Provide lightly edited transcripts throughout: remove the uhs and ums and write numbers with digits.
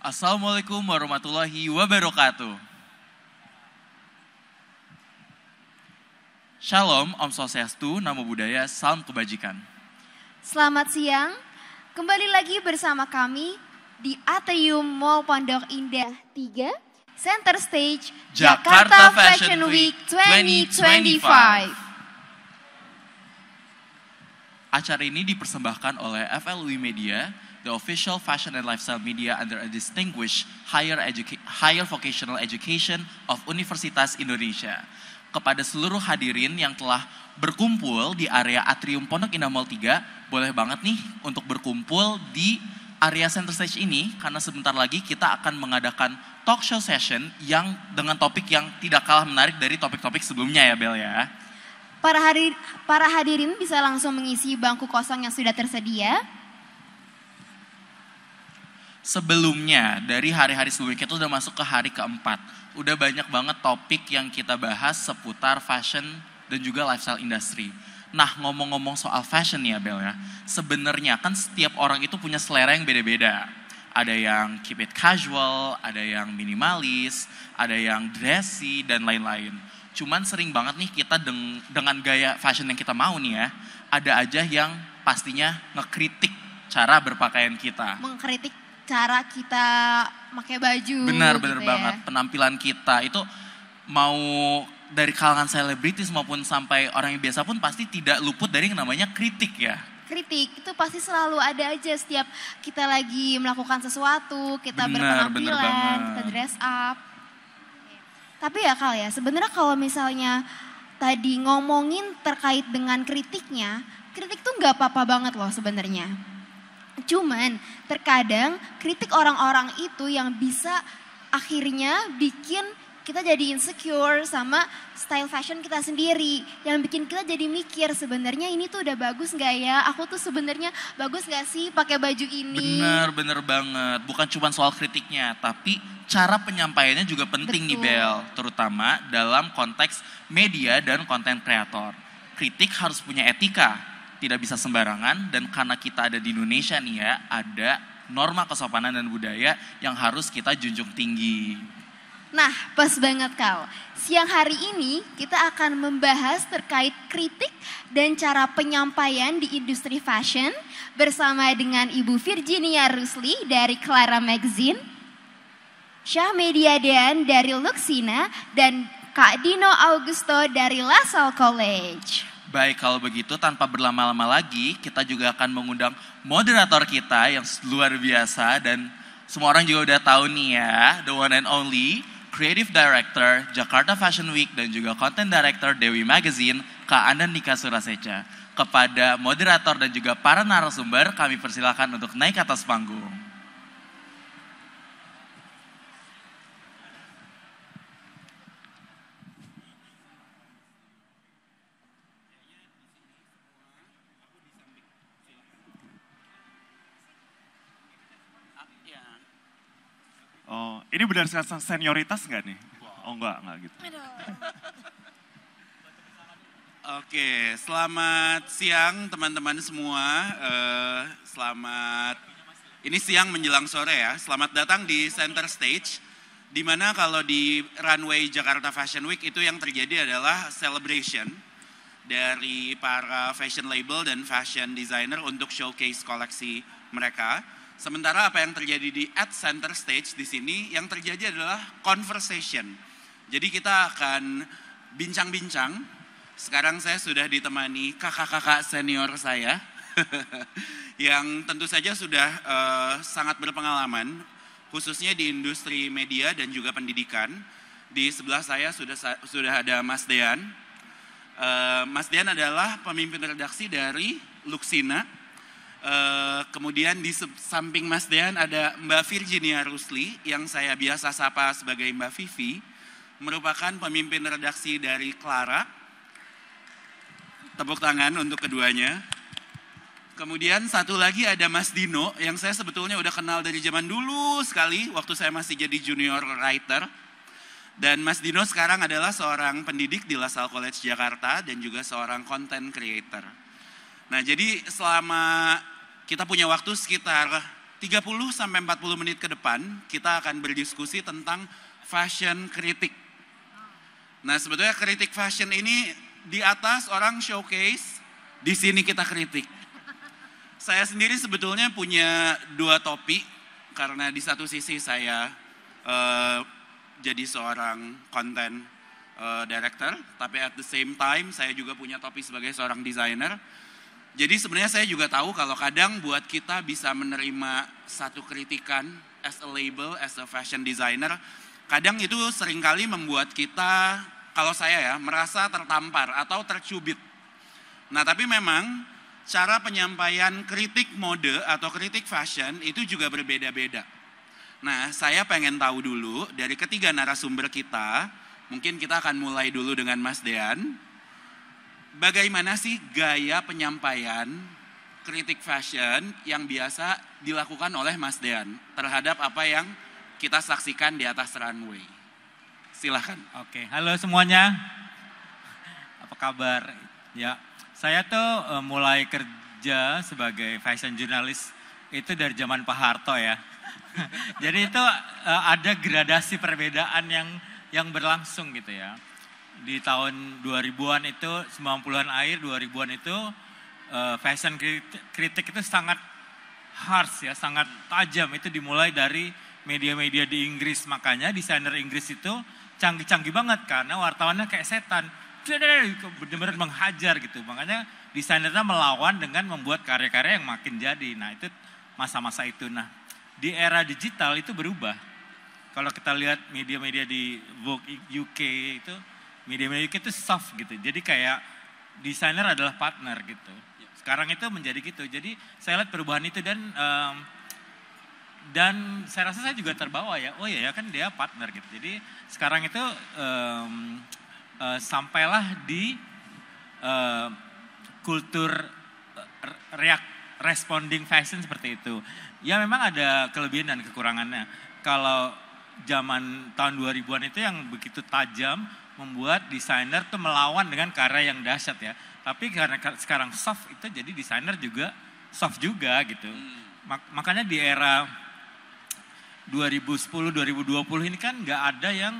Assalamualaikum warahmatullahi wabarakatuh. Shalom, Om Swastiastu, Namo Buddhaya, Salam Kebajikan. Selamat siang, kembali lagi bersama kami di Atrium Mall Pondok Indah 3, Center Stage, Jakarta Fashion Week 2025. Acara ini dipersembahkan oleh FLUI Media, the official fashion and lifestyle media under a distinguished higher vocational education of Universitas Indonesia. Kepada seluruh hadirin yang telah berkumpul di area Atrium Pondok Indah Mall 3, boleh banget nih untuk berkumpul di area center stage ini, karena sebentar lagi kita akan mengadakan talk show session yang dengan topik yang tidak kalah menarik dari topik-topik sebelumnya ya Bel ya. Para hadirin bisa langsung mengisi bangku kosong yang sudah tersedia. Sebelumnya, dari hari-hari sebelumnya kita udah masuk ke hari keempat. Udah banyak banget topik yang kita bahas seputar fashion dan juga lifestyle industry. Nah, ngomong-ngomong soal fashion ya Bel ya, sebenarnya kan setiap orang itu punya selera yang beda-beda. Ada yang keep it casual, ada yang minimalis, ada yang dressy, dan lain-lain. Cuman sering banget nih kita dengan gaya fashion yang kita mau nih ya, ada aja yang pastinya ngekritik cara berpakaian kita. Mengkritik cara kita pakai baju. Benar gitu banget. ya. Penampilan kita itu mau dari kalangan selebritis maupun sampai orang yang biasa pun pasti tidak luput dari yang namanya kritik ya. Kritik itu pasti selalu ada aja setiap kita lagi melakukan sesuatu, kita Benar berpenampilan, banget. kita dress up. Tapi ya Kal ya, sebenarnya kalau misalnya tadi ngomongin terkait dengan kritiknya, kritik tuh nggak apa-apa banget loh sebenarnya. Cuman terkadang kritik orang-orang itu yang bisa akhirnya bikin kita jadi insecure sama style fashion kita sendiri. Yang bikin kita jadi mikir sebenarnya ini tuh udah bagus gak ya? Aku tuh sebenarnya bagus gak sih pakai baju ini? Bener banget. Bukan cuma soal kritiknya, tapi cara penyampaiannya juga penting nih Bel. Terutama dalam konteks media dan konten kreator. Kritik harus punya etika. Tidak bisa sembarangan, dan karena kita ada di Indonesia nih ya, ada norma kesopanan dan budaya yang harus kita junjung tinggi. Nah, pas banget Kal. Siang hari ini kita akan membahas terkait kritik dan cara penyampaian di industri fashion bersama dengan Ibu Virginia Rusli dari Clara Magazine, Syah Mediadean dari Luxina, dan Kak Dino Augusto dari LaSalle College. Baik, kalau begitu tanpa berlama-lama lagi, kita juga akan mengundang moderator kita yang luar biasa dan semua orang juga udah tahu nih ya, the one and only Creative Director Jakarta Fashion Week dan juga Content Director Dewi Magazine, Kak Andan Nika Suraseca. Kepada moderator dan juga para narasumber, kami persilakan untuk naik ke atas panggung. Oh, ini berdasarkan senioritas nggak nih? Oh enggak gitu. Oke, selamat siang teman-teman semua. Ini siang menjelang sore ya. Selamat datang di Center Stage. Dimana kalau di runway Jakarta Fashion Week itu yang terjadi adalah celebration dari para fashion label dan fashion designer untuk showcase koleksi mereka. Sementara apa yang terjadi di at Center Stage di sini, yang terjadi adalah conversation. Jadi kita akan bincang-bincang. Sekarang saya sudah ditemani kakak-kakak senior saya, yang tentu saja sudah sangat berpengalaman, khususnya di industri media dan juga pendidikan. Di sebelah saya sudah ada Mas Dean. Mas Dean adalah pemimpin redaksi dari Luxina. Kemudian di samping Mas Dean ada Mbak Virginia Rusli yang saya biasa sapa sebagai Mbak Vivi, merupakan pemimpin redaksi dari Clara. Tepuk tangan untuk keduanya. Kemudian satu lagi ada Mas Dino yang saya sebetulnya udah kenal dari zaman dulu sekali waktu saya masih jadi junior writer. Dan Mas Dino sekarang adalah seorang pendidik di LaSalle College Jakarta dan juga seorang content creator. Nah, jadi selama kita punya waktu sekitar sampai 40 menit ke depan kita akan berdiskusi tentang fashion kritik. Nah, sebetulnya kritik fashion ini di atas orang showcase, di sini kita kritik. Saya sendiri sebetulnya punya 2 topi karena di satu sisi saya jadi seorang content director, tapi at the same time saya juga punya topi sebagai seorang desainer. Jadi sebenarnya saya juga tahu kalau kadang buat kita bisa menerima satu kritikan as a label, as a fashion designer, kadang itu seringkali membuat kita, kalau saya ya, merasa tertampar atau tercubit. Nah, tapi memang cara penyampaian kritik mode atau kritik fashion itu juga berbeda-beda. Nah, saya pengen tahu dulu dari ketiga narasumber kita, mungkin kita akan mulai dulu dengan Mas Dean. Bagaimana sih gaya penyampaian kritik fashion yang biasa dilakukan oleh Mas Dean terhadap apa yang kita saksikan di atas runway? Silahkan. Oke, halo semuanya. Apa kabar? Ya, saya tuh mulai kerja sebagai fashion journalist itu dari zaman Pak Harto ya. Jadi itu ada gradasi perbedaan yang berlangsung gitu ya. Di tahun 2000-an itu, 90-an akhir 2000-an itu fashion kritik itu sangat harsh ya, sangat tajam. Itu dimulai dari media-media di Inggris. Makanya desainer Inggris itu canggih-canggih banget karena wartawannya kayak setan. Benar-benar menghajar gitu. Makanya desainernya melawan dengan membuat karya-karya yang makin jadi. Nah, itu masa-masa itu. Nah, di era digital itu berubah. Kalau kita lihat media-media di Vogue UK itu, media-media itu soft gitu. Jadi kayak desainer adalah partner gitu. Sekarang itu menjadi gitu. Jadi saya lihat perubahan itu dan saya rasa saya juga terbawa ya. Oh ya kan dia partner gitu. Jadi sekarang itu sampailah di kultur responding fashion seperti itu. Ya memang ada kelebihan dan kekurangannya. Kalau zaman tahun 2000-an itu yang begitu tajam, membuat desainer tuh melawan dengan karya yang dahsyat ya. Tapi karena sekarang soft itu jadi desainer juga soft juga gitu. Makanya di era 2010-2020 ini kan nggak ada yang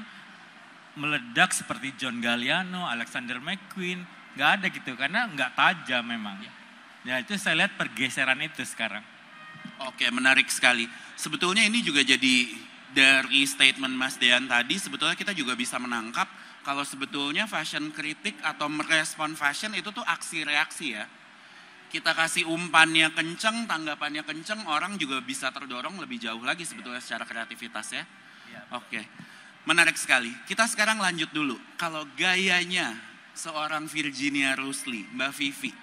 meledak seperti John Galliano, Alexander McQueen. Nggak ada gitu karena nggak tajam memang. Ya itu saya lihat pergeseran itu sekarang. Oke, menarik sekali. Sebetulnya ini juga jadi dari statement Mas Dean tadi, sebetulnya kita juga bisa menangkap kalau sebetulnya fashion kritik atau merespon fashion itu tuh aksi reaksi ya. Kita kasih umpannya kenceng, tanggapannya kenceng, orang juga bisa terdorong lebih jauh lagi sebetulnya secara kreativitas ya. Oke, menarik sekali. Kita sekarang lanjut dulu. Kalau gayanya seorang Virginia Rusli, Mbak Vivi,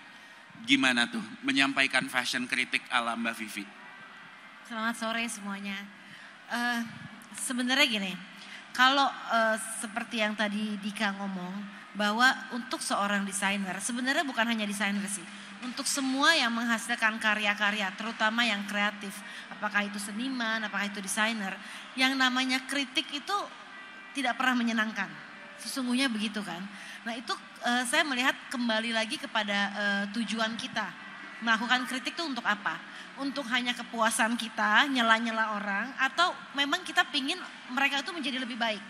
gimana tuh menyampaikan fashion kritik ala Mbak Vivi? Selamat sore semuanya. Sebenarnya gini, kalau seperti yang tadi Dika ngomong, bahwa untuk seorang desainer, sebenarnya bukan hanya desainer sih, untuk semua yang menghasilkan karya-karya, terutama yang kreatif, apakah itu seniman, apakah itu desainer, yang namanya kritik itu tidak pernah menyenangkan, sesungguhnya begitu kan. Nah itu saya melihat kembali lagi kepada tujuan kita, melakukan kritik itu untuk apa? Untuk hanya kepuasan kita, nyela-nyela orang, atau memang kita pingin mereka itu menjadi lebih baik.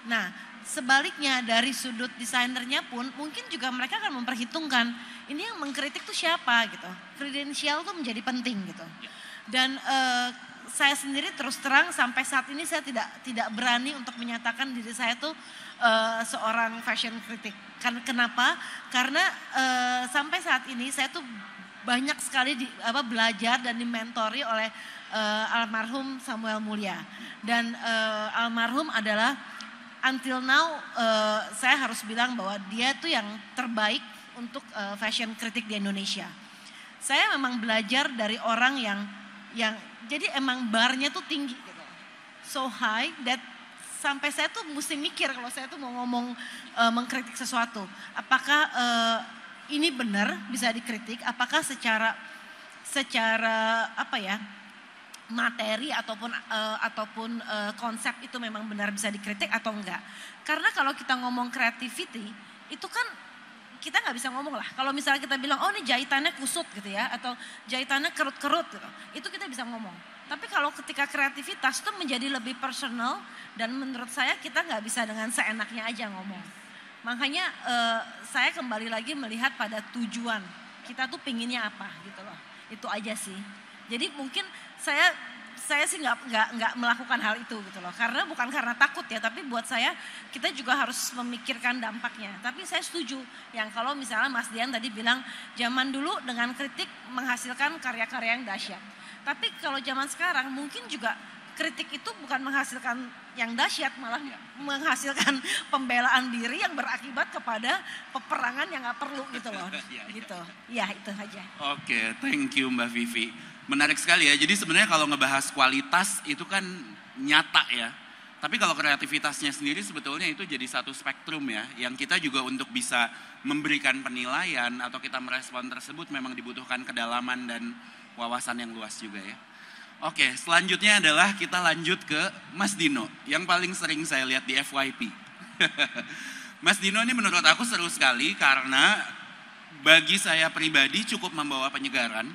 Nah, sebaliknya dari sudut desainernya pun mungkin juga mereka akan memperhitungkan ini yang mengkritik tuh siapa gitu. Kredensial tuh menjadi penting gitu. Dan saya sendiri terus terang sampai saat ini saya tidak berani untuk menyatakan diri saya tuh seorang fashion kritik. Kenapa? Karena sampai saat ini saya tuh banyak sekali belajar dan dimentori oleh almarhum Samuel Mulya. Dan almarhum adalah until now saya harus bilang bahwa dia tuh yang terbaik untuk fashion kritik di Indonesia. Saya memang belajar dari orang yang jadi emang barnya tuh tinggi gitu. So high that sampai saya tuh mesti mikir kalau saya tuh mau ngomong mengkritik sesuatu. Apakah ini benar bisa dikritik, apakah secara materi ataupun konsep itu memang benar bisa dikritik atau enggak. Karena kalau kita ngomong creativity itu kan kita nggak bisa ngomong lah. Kalau misalnya kita bilang, oh ini jahitannya kusut gitu ya, atau jahitannya kerut-kerut gitu, itu kita bisa ngomong. Tapi kalau ketika kreativitas itu menjadi lebih personal, dan menurut saya kita nggak bisa dengan seenaknya aja ngomong. Makanya saya kembali lagi melihat pada tujuan, kita tuh pinginnya apa gitu loh. Itu aja sih. Jadi mungkin saya sih nggak melakukan hal itu gitu loh, karena bukan karena takut ya, tapi buat saya kita juga harus memikirkan dampaknya. Tapi saya setuju yang kalau misalnya Mas Dian tadi bilang zaman dulu dengan kritik menghasilkan karya-karya yang dahsyat. Tapi kalau zaman sekarang mungkin juga kritik itu bukan menghasilkan yang dahsyat, malah menghasilkan pembelaan diri yang berakibat kepada peperangan yang nggak perlu gitu loh. Gitu. Ya itu aja. Oke, thank you Mbak Vivi. Menarik sekali ya, jadi sebenarnya kalau ngebahas kualitas itu kan nyata ya. Tapi kalau kreativitasnya sendiri sebetulnya itu jadi satu spektrum ya. Yang kita juga untuk bisa memberikan penilaian atau kita merespon tersebut memang dibutuhkan kedalaman dan wawasan yang luas juga ya. Oke, selanjutnya adalah kita lanjut ke Mas Dino. Yang paling sering saya lihat di FYP. Mas Dino ini menurut aku seru sekali karena bagi saya pribadi cukup membawa penyegaran.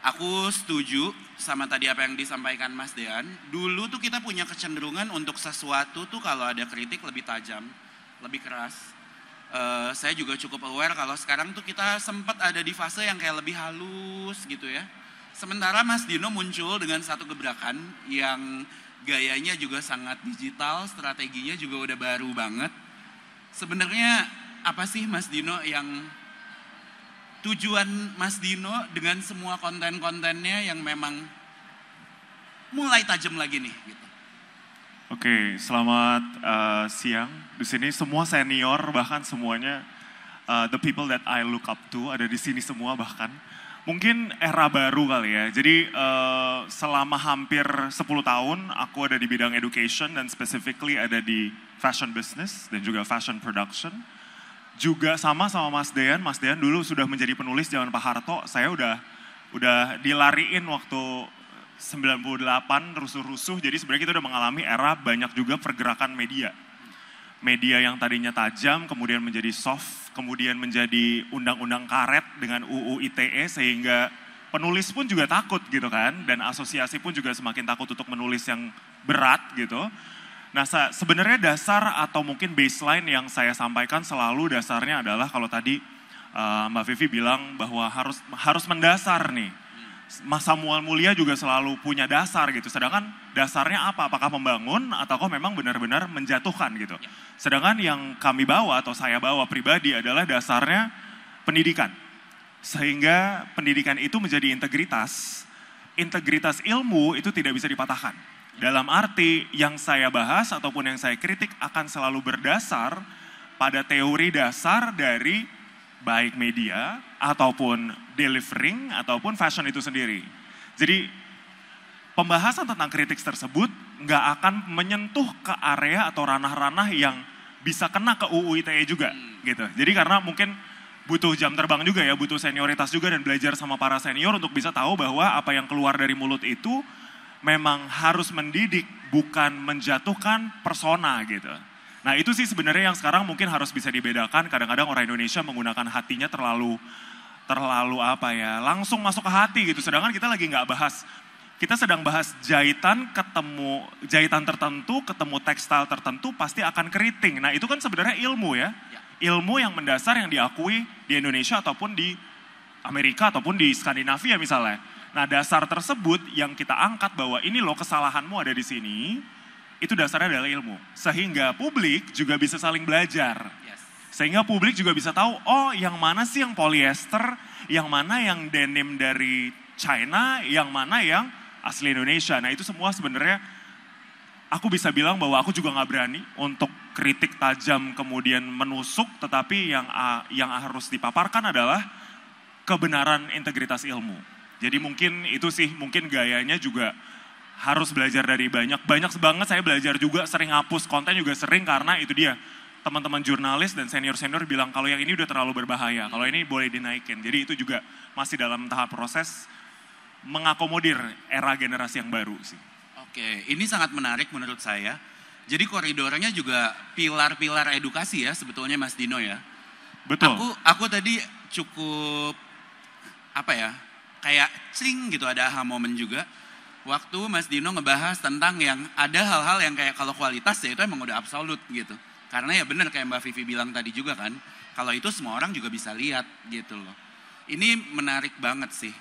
Aku setuju sama tadi apa yang disampaikan Mas Dean. Dulu tuh kita punya kecenderungan untuk sesuatu tuh kalau ada kritik lebih tajam, lebih keras. Saya juga cukup aware kalau sekarang tuh kita sempat ada di fase yang kayak lebih halus gitu ya. Sementara Mas Dino muncul dengan satu gebrakan yang gayanya juga sangat digital, strateginya juga udah baru banget. Sebenarnya apa sih Mas Dino yang tujuan Mas Dino dengan semua konten-kontennya yang memang mulai tajam lagi nih gitu. Oke, selamat siang. Di sini semua senior, bahkan semuanya the people that I look up to ada di sini semua bahkan. Mungkin era baru kali ya. Jadi selama hampir 10 tahun aku ada di bidang education dan specifically ada di fashion business dan juga fashion production. Juga sama Mas Dean. Mas Dean dulu sudah menjadi penulis zaman Pak Harto. Saya udah dilariin waktu 98 rusuh-rusuh. Jadi sebenarnya kita udah mengalami era banyak juga pergerakan media. Media yang tadinya tajam kemudian menjadi soft, kemudian menjadi undang-undang karet dengan UU ITE sehingga penulis pun juga takut gitu kan, dan asosiasi pun juga semakin takut untuk menulis yang berat gitu. Nah sebenarnya dasar atau mungkin baseline yang saya sampaikan selalu dasarnya adalah kalau tadi Mbak Vivi bilang bahwa harus mendasar nih. Mas Samuel Mulia juga selalu punya dasar gitu. Sedangkan dasarnya apa? Apakah membangun ataukah memang benar-benar menjatuhkan gitu. Sedangkan yang kami bawa atau saya bawa pribadi adalah dasarnya pendidikan. Sehingga pendidikan itu menjadi integritas. Integritas ilmu itu tidak bisa dipatahkan. Dalam arti yang saya bahas ataupun yang saya kritik akan selalu berdasar pada teori dasar dari baik media ataupun delivering ataupun fashion itu sendiri. Jadi pembahasan tentang kritik tersebut nggak akan menyentuh ke area atau ranah-ranah yang bisa kena ke UU ITE juga gitu. Jadi karena mungkin butuh jam terbang juga ya, butuh senioritas juga dan belajar sama para senior untuk bisa tahu bahwa apa yang keluar dari mulut itu memang harus mendidik, bukan menjatuhkan persona gitu. Nah itu sih sebenarnya yang sekarang mungkin harus bisa dibedakan. Kadang-kadang orang Indonesia menggunakan hatinya terlalu apa ya, langsung masuk ke hati gitu. Sedangkan kita lagi nggak bahas, kita sedang bahas jahitan tertentu, ketemu tekstil tertentu pasti akan keriting. Nah itu kan sebenarnya ilmu ya. Ilmu yang mendasar yang diakui di Indonesia ataupun di Amerika ataupun di Skandinavia misalnya. Nah dasar tersebut yang kita angkat bahwa ini loh kesalahanmu ada di sini, itu dasarnya adalah ilmu. Sehingga publik juga bisa saling belajar. Sehingga publik juga bisa tahu, oh yang mana sih yang polyester, yang mana yang denim dari China, yang mana yang asli Indonesia. Nah itu semua sebenarnya aku bisa bilang bahwa aku juga nggak berani untuk kritik tajam kemudian menusuk, tetapi yang harus dipaparkan adalah kebenaran integritas ilmu. Jadi mungkin itu sih, mungkin gayanya juga harus belajar dari banyak banget saya belajar juga, sering hapus konten juga sering karena itu dia. Teman-teman jurnalis dan senior-senior bilang kalau yang ini udah terlalu berbahaya, kalau ini boleh dinaikin. Jadi itu juga masih dalam tahap proses mengakomodir era generasi yang baru sih. Oke, ini sangat menarik menurut saya. Jadi koridornya juga pilar-pilar edukasi ya sebetulnya Mas Dino ya. Betul. Aku tadi cukup kayak cing gitu, ada aha moment juga. Waktu Mas Dino ngebahas tentang yang ada hal-hal yang kayak kalau kualitas ya itu emang udah absolut gitu. Karena ya bener kayak Mbak Vivi bilang tadi juga kan, kalau itu semua orang juga bisa lihat gitu loh. Ini menarik banget sih.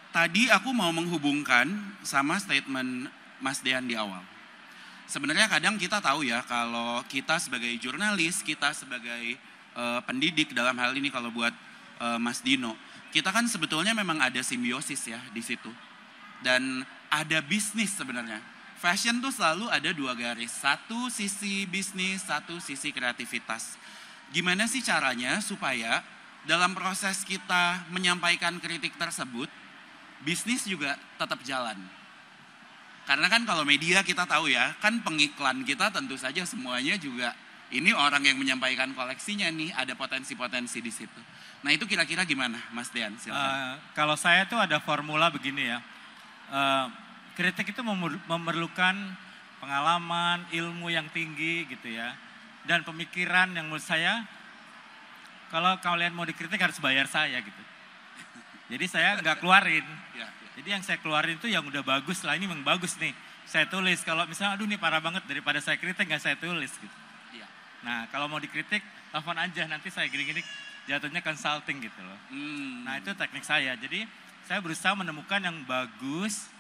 Tadi aku mau menghubungkan sama statement Mas Dean di awal. Sebenarnya kadang kita tahu ya kalau kita sebagai jurnalis, kita sebagai pendidik dalam hal ini kalau buat Mas Dino, kita kan sebetulnya memang ada simbiosis ya di situ. Dan ada bisnis sebenarnya. Fashion tuh selalu ada dua garis, satu sisi bisnis, satu sisi kreativitas. Gimana sih caranya supaya dalam proses kita menyampaikan kritik tersebut, bisnis juga tetap jalan? Karena kan kalau media kita tahu ya, kan pengiklan kita tentu saja semuanya juga ini orang yang menyampaikan koleksinya nih, ada potensi-potensi di situ. Nah itu kira-kira gimana Mas Dean? Silakan. Kalau saya tuh ada formula begini ya, kritik itu memerlukan pengalaman, ilmu yang tinggi gitu ya. Dan pemikiran yang menurut saya, kalau kalian mau dikritik harus bayar saya gitu. Jadi saya nggak keluarin. Jadi yang saya keluarin itu yang udah bagus lah, ini memang bagus nih. Saya tulis, kalau misalnya aduh ini parah banget, daripada saya kritik nggak saya tulis gitu. Nah kalau mau dikritik, telepon aja, nanti saya gini-gini jatuhnya consulting gitu loh. Nah itu teknik saya, jadi saya berusaha menemukan yang bagus,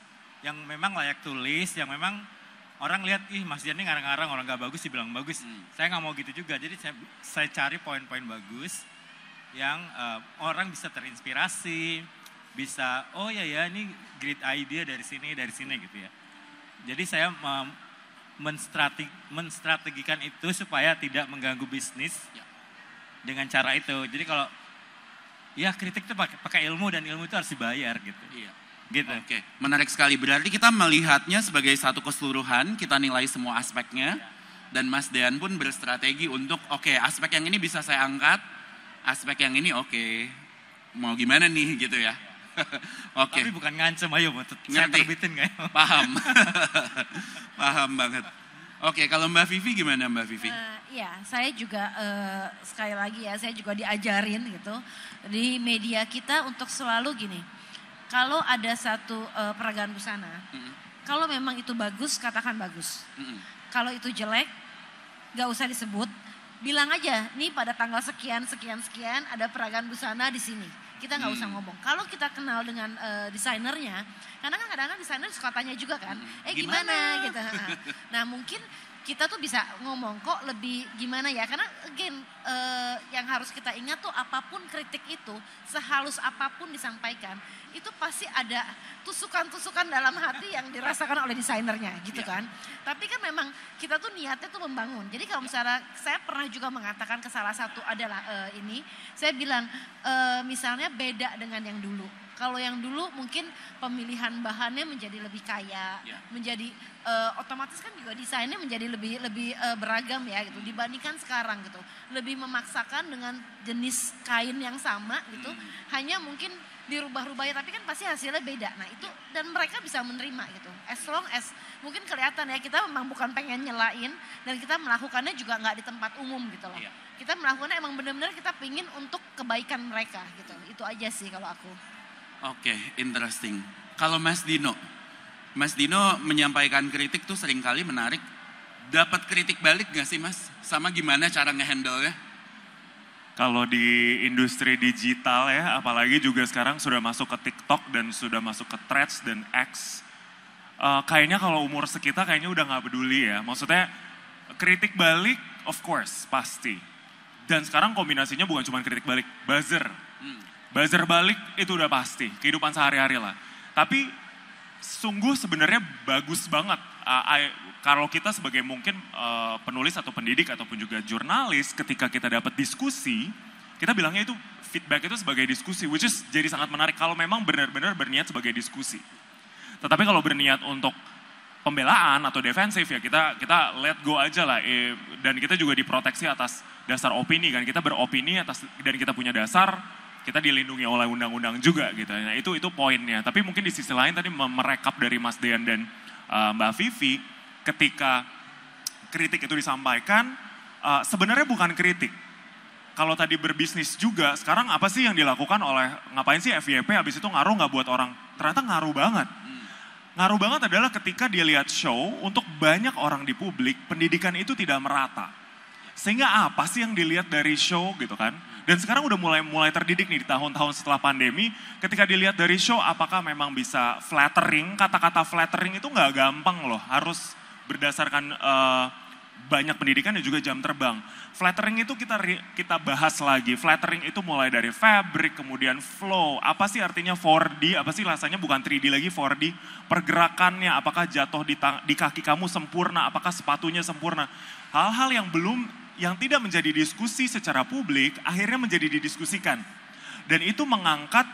yang memang layak tulis, yang memang orang lihat, ih Mas Dian ini ngarang-ngarang, orang nggak bagus dibilang bagus. Saya nggak mau gitu juga, jadi saya cari poin-poin bagus yang orang bisa terinspirasi, bisa oh ya ini great idea dari sini gitu ya. Jadi saya menstrategikan itu supaya tidak mengganggu bisnis dengan cara itu. Jadi kalau ya kritik itu pakai ilmu dan ilmu itu harus dibayar gitu. Gitu. Oke, menarik sekali. Berarti kita melihatnya sebagai satu keseluruhan, kita nilai semua aspeknya. Dan Mas Dean pun berstrategi untuk aspek yang ini bisa saya angkat, aspek yang ini mau gimana nih gitu ya. Tapi bukan ngancem, ayo saya terbitin gak ya? Paham. Paham banget. Oke, kalau Mbak Vivi gimana Mbak Vivi? Iya, saya juga sekali lagi ya, saya juga diajarin gitu di media kita untuk selalu gini. Kalau ada satu peragaan busana, kalau memang itu bagus, katakan bagus. Kalau itu jelek, gak usah disebut, bilang aja, nih pada tanggal sekian ada peragaan busana di sini. Kita nggak usah ngomong. Kalau kita kenal dengan desainernya, karena kan kadang-kadang desainer suka tanya juga kan, gimana gitu. Nah mungkin kita tuh bisa ngomong kok lebih gimana ya, karena again yang harus kita ingat tuh apapun kritik itu, sehalus apapun disampaikan, itu pasti ada tusukan-tusukan dalam hati yang dirasakan oleh desainernya gitu kan. Tapi kan memang kita tuh niatnya tuh membangun. Jadi kalau misalnya saya pernah juga mengatakan ke salah satu adalah saya bilang misalnya beda dengan yang dulu. Kalau yang dulu mungkin pemilihan bahannya menjadi lebih kaya, menjadi otomatis kan juga desainnya menjadi lebih beragam ya gitu dibandingkan sekarang gitu. Lebih memaksakan dengan jenis kain yang sama gitu, hanya mungkin dirubah-rubah ya, tapi kan pasti hasilnya beda. Nah itu dan mereka bisa menerima gitu. As long as mungkin kelihatan ya kita memang bukan pengen nyelain dan kita melakukannya juga nggak di tempat umum gitu loh. Kita melakukannya emang benar-benar kita pingin untuk kebaikan mereka gitu. Itu aja sih kalau aku. Oke, interesting. Kalau Mas Dino menyampaikan kritik tuh seringkali menarik. Dapat kritik balik gak sih Mas? Sama gimana cara nge-handle-nya? Kalau di industri digital ya, apalagi juga sekarang sudah masuk ke TikTok dan sudah masuk ke Threads dan X. Kayaknya kalau umur sekitar kayaknya udah gak peduli ya. Maksudnya kritik balik of course pasti. Dan sekarang kombinasinya bukan cuma kritik balik, buzzer. Buzzer balik itu udah pasti, kehidupan sehari-hari lah. Tapi sungguh sebenarnya bagus banget. Kalau kita sebagai mungkin penulis atau pendidik ataupun juga jurnalis, ketika kita dapat diskusi, kita bilangnya itu feedback itu sebagai diskusi, which is jadi sangat menarik kalau memang benar-benar berniat sebagai diskusi. Tetapi kalau berniat untuk pembelaan atau defensif ya kita let go aja lah. Dan kita juga diproteksi atas dasar opini kan, kita beropini atas dan kita punya dasar, kita dilindungi oleh undang-undang juga gitu. Nah itu poinnya. Tapi mungkin di sisi lain tadi merekap dari Mas Dean dan Mbak Vivi, ketika kritik itu disampaikan, sebenarnya bukan kritik. Kalau tadi berbisnis juga, sekarang apa sih yang dilakukan oleh, ngapain sih FYP habis itu ngaruh nggak buat orang? Ternyata ngaruh banget. Ngaruh banget adalah ketika dia lihat show, untuk banyak orang di publik, pendidikan itu tidak merata. Sehingga apa sih yang dilihat dari show gitu kan? Dan sekarang udah mulai terdidik nih di tahun-tahun setelah pandemi, ketika dilihat dari show apakah memang bisa flattering, kata-kata flattering itu nggak gampang loh, harus berdasarkan banyak pendidikan dan juga jam terbang. Flattering itu kita bahas lagi. Flattering itu mulai dari fabric, kemudian flow. Apa sih artinya 4D? Apa sih rasanya bukan 3D lagi 4D? Pergerakannya, apakah jatuh di kaki kamu sempurna? Apakah sepatunya sempurna? Hal-hal yang tidak menjadi diskusi secara publik, akhirnya menjadi didiskusikan. Dan itu mengangkat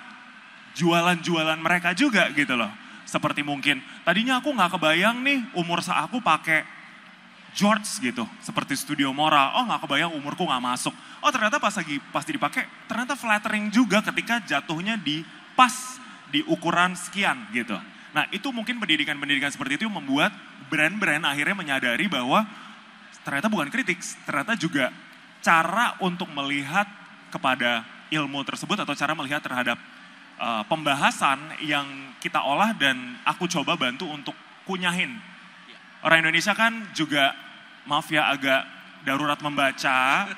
jualan-jualan mereka juga gitu loh. Seperti mungkin, tadinya aku nggak kebayang nih umur aku pakai George gitu, seperti Studio Mora. Oh nggak kebayang umurku nggak masuk. Oh ternyata pas dipakai, ternyata flattering juga ketika jatuhnya pas di ukuran sekian gitu. Nah itu mungkin pendidikan-pendidikan seperti itu membuat brand-brand akhirnya menyadari bahwa ternyata bukan kritik, ternyata juga cara untuk melihat kepada ilmu tersebut atau cara melihat terhadap pembahasan yang kita olah dan aku coba bantu untuk kunyahin. Orang Indonesia kan juga, maaf ya, agak darurat membaca,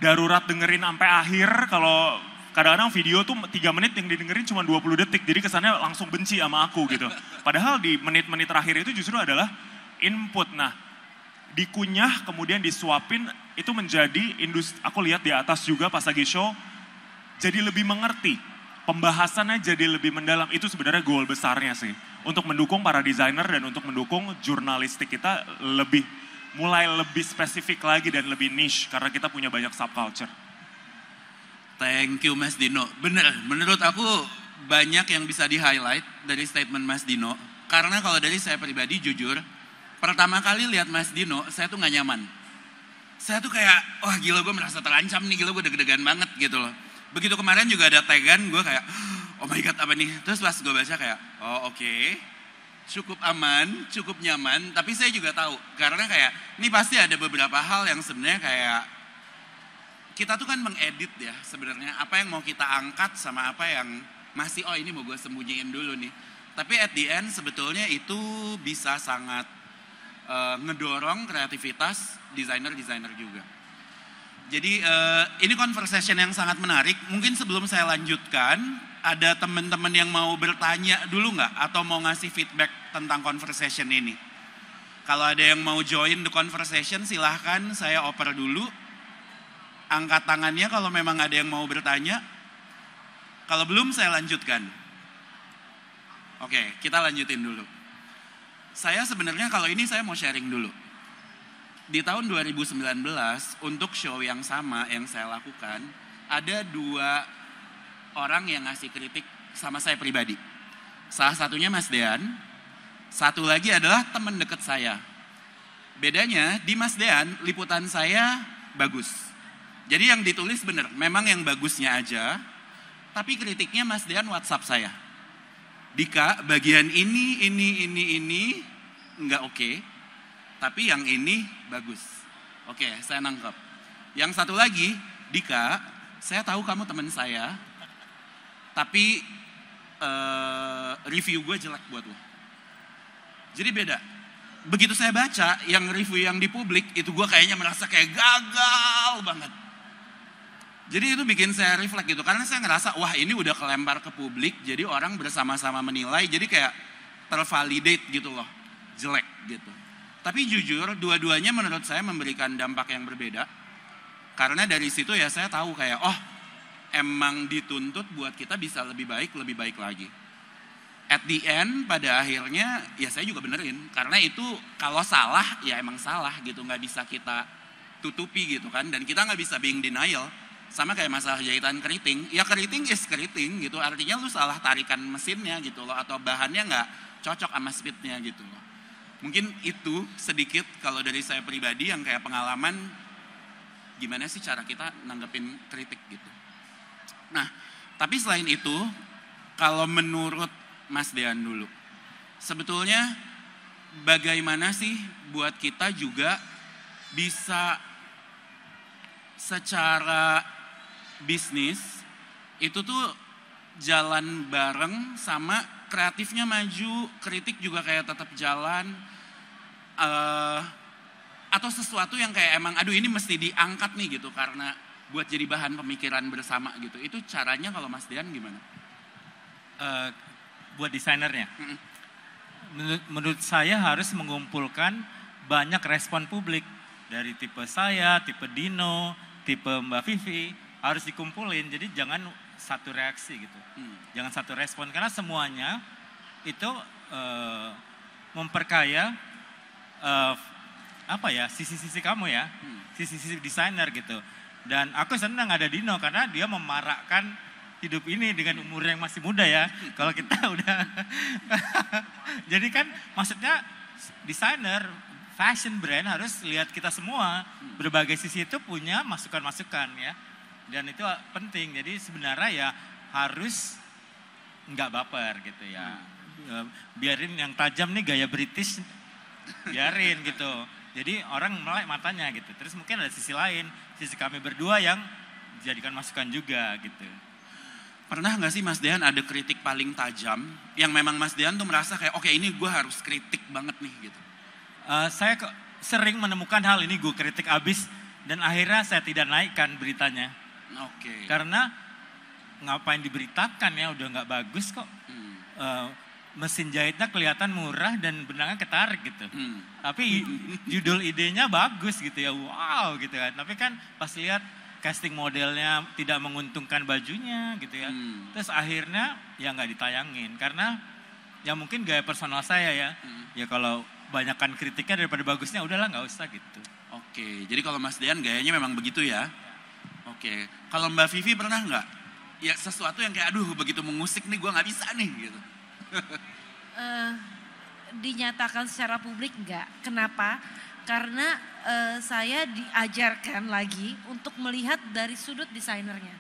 darurat dengerin sampai akhir. Kalau kadang-kadang video tuh 3 menit yang didengerin cuma 20 detik, jadi kesannya langsung benci sama aku gitu. Padahal di menit-menit terakhir itu justru adalah input. Nah, dikunyah kemudian disuapin, itu menjadi industri, aku lihat di atas juga pas lagi show, jadi lebih mengerti. Pembahasannya jadi lebih mendalam, itu sebenarnya goal besarnya sih. Untuk mendukung para desainer dan untuk mendukung jurnalistik kita mulai lebih spesifik lagi dan lebih niche karena kita punya banyak subculture. Thank you Mas Dino. Bener, menurut aku banyak yang bisa di-highlight dari statement Mas Dino. Karena kalau dari saya pribadi jujur, pertama kali lihat Mas Dino, saya tuh gak nyaman. Saya tuh kayak, wah gila gue merasa terancam nih, gila gue deg-degan banget gitu loh. Begitu kemarin juga ada tagan, gue kayak, oh my god apa nih? Terus pas gue baca kayak, oh oke, cukup aman, cukup nyaman. Tapi saya juga tahu, karena kayak, ini pasti ada beberapa hal yang sebenarnya kayak, kita tuh kan mengedit ya sebenarnya. Apa yang mau kita angkat sama apa yang masih, oh ini mau gue sembunyiin dulu nih. Tapi at the end sebetulnya itu bisa sangat ngedorong kreativitas desainer-desainer juga. Jadi ini conversation yang sangat menarik. Mungkin sebelum saya lanjutkan, ada teman-teman yang mau bertanya dulu nggak? Atau mau ngasih feedback tentang conversation ini? Kalau ada yang mau join the conversation, silahkan saya oper dulu. Angkat tangannya kalau memang ada yang mau bertanya. Kalau belum, saya lanjutkan. Oke, kita lanjutin dulu. Saya sebenarnya kalau ini saya mau sharing dulu. Di tahun 2019, untuk show yang sama yang saya lakukan, ada 2 orang yang ngasih kritik sama saya pribadi. Salah satunya Mas Dean, satu lagi adalah teman dekat saya. Bedanya, di Mas Dean, liputan saya bagus. Jadi yang ditulis benar, memang yang bagusnya aja, tapi kritiknya Mas Dean WhatsApp saya. Dika, bagian ini, nggak oke. Tapi yang ini bagus. Oke, saya nangkep. Yang satu lagi, Dika, saya tahu kamu teman saya, tapi review gue jelek buat lo. Jadi beda. Begitu saya baca, yang review yang di publik, itu gue kayaknya merasa kayak gagal banget. Jadi itu bikin saya reflect gitu, karena saya ngerasa, wah ini udah kelempar ke publik, jadi orang bersama-sama menilai, jadi kayak tervalidate gitu loh, jelek gitu. Tapi jujur, dua-duanya menurut saya memberikan dampak yang berbeda. Karena dari situ ya saya tahu kayak, oh emang dituntut buat kita bisa lebih baik lagi. At the end, pada akhirnya ya saya juga benerin. Karena itu kalau salah, ya emang salah gitu. Nggak bisa kita tutupi gitu kan. Dan kita nggak bisa being denial. Sama kayak masalah jahitan keriting. Ya keriting is keriting gitu. Artinya lu salah tarikan mesinnya gitu loh. Atau bahannya nggak cocok sama speednya gitu loh. Mungkin itu sedikit kalau dari saya pribadi yang kayak pengalaman gimana sih cara kita nanggepin kritik gitu. Nah, tapi selain itu, kalau menurut Mas Dean dulu, sebetulnya bagaimana sih buat kita juga bisa secara bisnis itu tuh jalan bareng sama kreatifnya maju, kritik juga kayak tetap jalan, atau sesuatu yang kayak emang aduh ini mesti diangkat nih gitu karena buat jadi bahan pemikiran bersama gitu. Itu caranya kalau Mas Dian gimana? Buat desainernya, menurut saya harus mengumpulkan banyak respon publik dari tipe saya, tipe Dino, tipe Mbak Vivi, harus dikumpulin. Jadi jangan satu reaksi gitu, jangan satu respon karena semuanya itu memperkaya sisi-sisi kamu ya, sisi-sisi desainer gitu. Dan aku senang ada Dino karena dia memarakkan hidup ini dengan umur yang masih muda ya. Kalau kita udah, jadi kan maksudnya desainer, fashion brand harus lihat kita semua. Berbagai sisi itu punya masukan-masukan ya. Dan itu penting, jadi sebenarnya ya harus nggak baper gitu ya. Biarin yang tajam nih gaya British, biarin gitu. Jadi orang melek matanya gitu. Terus mungkin ada sisi lain, sisi kami berdua yang dijadikan masukan juga gitu. Pernah nggak sih Mas Dean ada kritik paling tajam yang memang Mas Dean tuh merasa kayak oke, ini gue harus kritik banget nih gitu? Saya sering menemukan hal ini, gue kritik abis dan akhirnya saya tidak naikkan beritanya. Oke. Karena ngapain diberitakan ya, udah nggak bagus kok. Mesin jahitnya kelihatan murah dan benangnya ketarik gitu. Tapi judul idenya bagus gitu ya, wow gitu kan. Tapi kan pas lihat casting modelnya tidak menguntungkan bajunya gitu ya. Terus akhirnya ya nggak ditayangin karena ya mungkin gaya personal saya ya. Ya kalau banyakkan kritiknya daripada bagusnya udahlah nggak usah gitu. Oke, jadi kalau Mas Dean gayanya memang begitu ya. Oke, kalau Mbak Vivi pernah nggak? Ya sesuatu yang kayak aduh begitu mengusik nih gue nggak bisa nih gitu. Dinyatakan secara publik enggak. Kenapa? Karena saya diajarkan lagi untuk melihat dari sudut desainernya.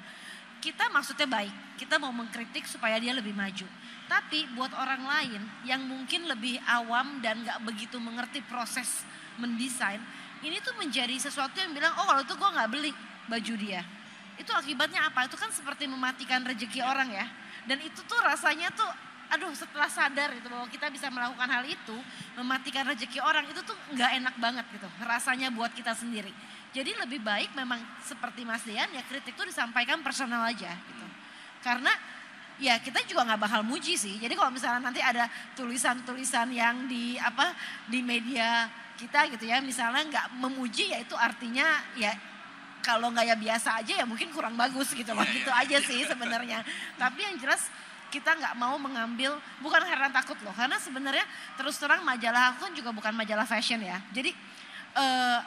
Kita maksudnya baik, kita mau mengkritik supaya dia lebih maju. Tapi buat orang lain yang mungkin lebih awam dan gak begitu mengerti proses mendesain, ini tuh menjadi sesuatu yang bilang, oh kalau itu gue gak beli baju dia. Itu akibatnya apa? Itu kan seperti mematikan rezeki orang ya. Dan itu tuh rasanya tuh, aduh setelah sadar itu bahwa kita bisa melakukan hal itu, mematikan rezeki orang, itu tuh gak enak banget gitu rasanya buat kita sendiri. Jadi lebih baik memang seperti Mas Dean ya, kritik tuh disampaikan personal aja gitu. Karena ya kita juga gak bakal muji sih. Jadi kalau misalnya nanti ada tulisan-tulisan yang di media kita gitu ya, misalnya gak memuji ya itu artinya ya kalau gak ya biasa aja ya mungkin kurang bagus gitu loh. Gitu aja sih sebenarnya. Tapi yang jelas kita nggak mau mengambil, bukan karena takut loh, karena sebenarnya terus terang majalah aku kan juga bukan majalah fashion ya. Jadi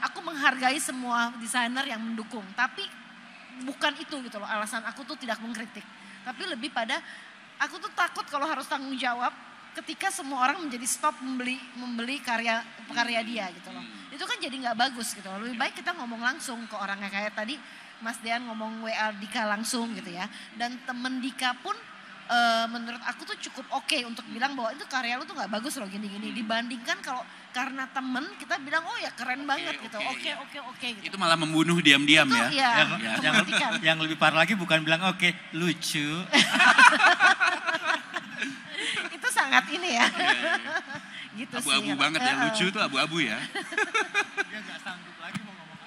aku menghargai semua desainer yang mendukung, tapi bukan itu gitu loh alasan aku tuh tidak mengkritik. Tapi lebih pada aku tuh takut kalau harus tanggung jawab ketika semua orang menjadi stop membeli karya dia gitu loh. Itu kan jadi nggak bagus gitu loh. Lebih baik kita ngomong langsung ke orangnya, kayak tadi Mas Dean ngomong WA Dika langsung gitu ya. Dan temen Dika pun menurut aku tuh cukup oke untuk bilang bahwa itu karya lu tuh nggak bagus loh gini-gini, dibandingkan kalau karena temen kita bilang oh ya keren banget gitu, oke gitu. Itu malah membunuh diam-diam itu, ya. Yang lebih parah lagi bukan bilang oke, lucu. Itu sangat ini ya. Gitu abu-abu sih, banget ya, lucu tuh abu-abu ya. Dia nggak sanggup lagi mau ngomong.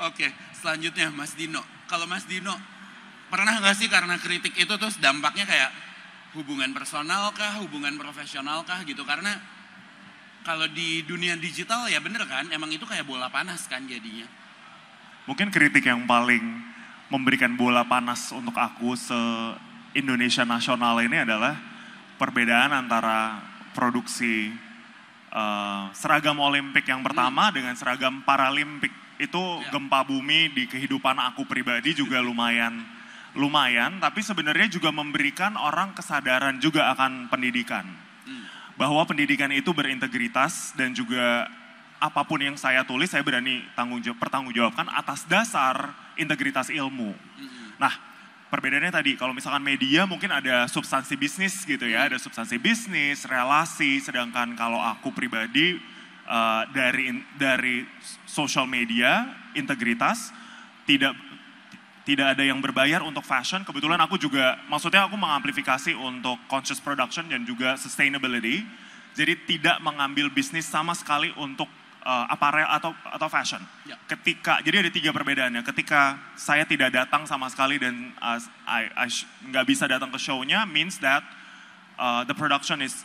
Oke, selanjutnya Mas Dino. Kalau Mas Dino pernah nggak sih karena kritik itu terus dampaknya kayak hubungan personal kah, hubungan profesional kah gitu? Karena kalau di dunia digital ya bener kan, emang itu kayak bola panas kan jadinya. Mungkin kritik yang paling memberikan bola panas untuk aku se-Indonesia nasional ini adalah perbedaan antara produksi seragam Olimpik yang pertama dengan seragam Paralimpik. Itu gempa bumi di kehidupan aku pribadi juga lumayan, tapi sebenarnya juga memberikan orang kesadaran juga akan pendidikan. Bahwa pendidikan itu berintegritas dan juga apapun yang saya tulis saya berani pertanggungjawabkan atas dasar integritas ilmu. Nah, perbedaannya tadi kalau misalkan media mungkin ada substansi bisnis gitu ya, ada substansi bisnis, relasi, sedangkan kalau aku pribadi dari social media, integritas, tidak ada yang berbayar untuk fashion. Kebetulan aku juga, maksudnya aku mengamplifikasi untuk conscious production dan juga sustainability. Jadi tidak mengambil bisnis sama sekali untuk apparel atau fashion. Ya. Jadi ada 3 perbedaannya. Ketika saya tidak datang sama sekali dan nggak bisa datang ke show-nya, means that the production is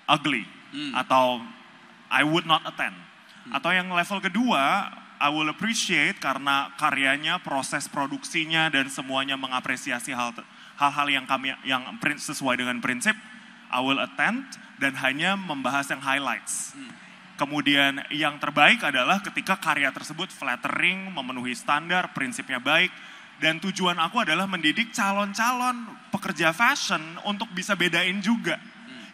ugly. Atau I would not attend. Atau yang level kedua, I will appreciate karena karyanya, proses produksinya dan semuanya mengapresiasi hal-hal yang sesuai dengan prinsip. I will attend dan hanya membahas yang highlights. Kemudian yang terbaik adalah ketika karya tersebut flattering, memenuhi standar, prinsipnya baik. Dan tujuan aku adalah mendidik calon-calon pekerja fashion untuk bisa bedain juga.